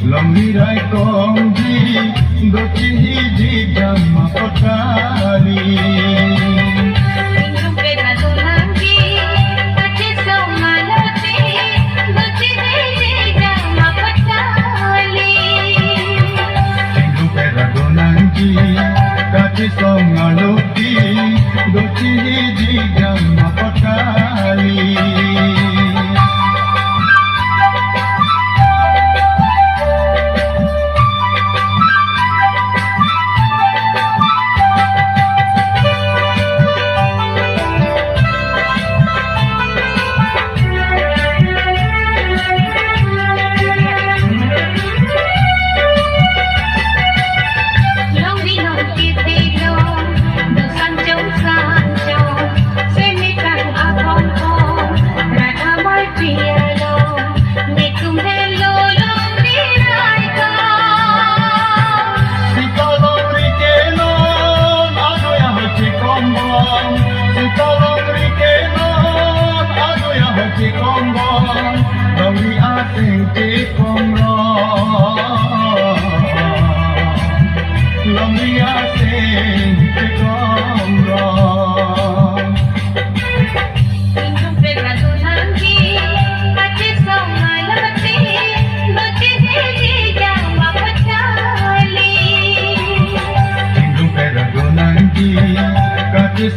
Lamirai kongji dochi hiji jama potali Indum peda dolangi kache somalati dochi hiji jama potali Indum peda dolangi kache somalati dochi hiji jama potali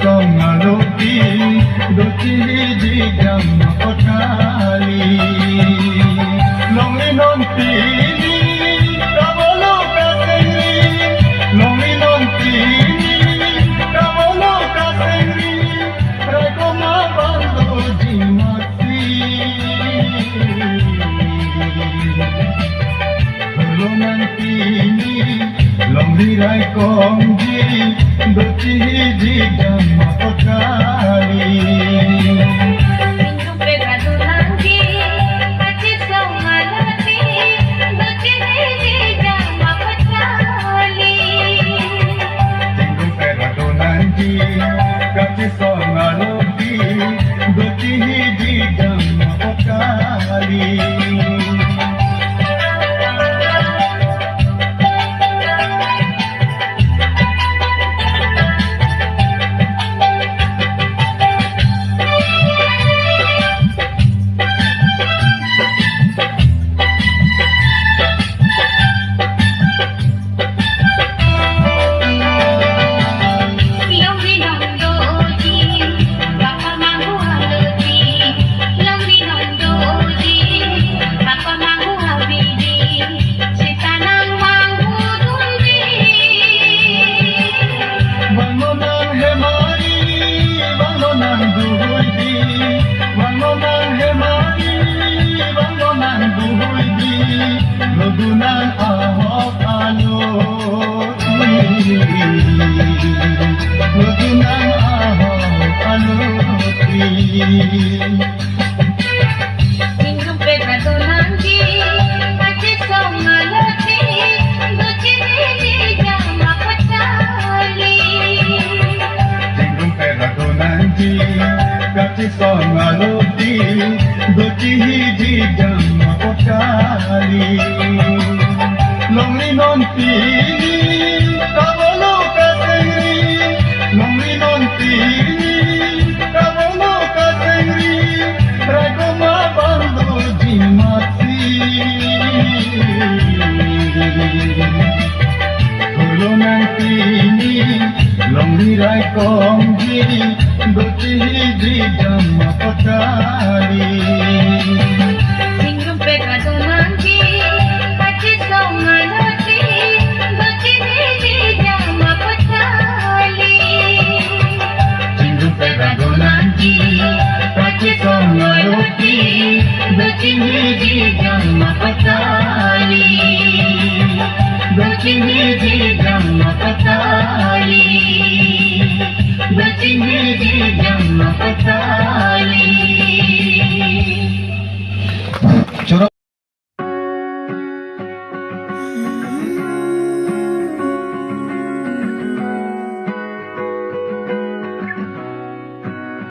Songaloti dochi hiji jama potali longi nontini kabolo kasengri longi nontini kabolo kasengri reko mabando jimati lonantini longi rai kongji dochi hiji jama potali Indum peda dolangi kache somalati dochi hiji jama potali Indum peda dolangi kache somalati dochi hiji jama potali Lugunan ahok aloti Lugunan ahok aloti Indum peda dolangi kache somalati dochi hiji jama potali Indum peda dolangi kache somaloti dochi hiji jama potali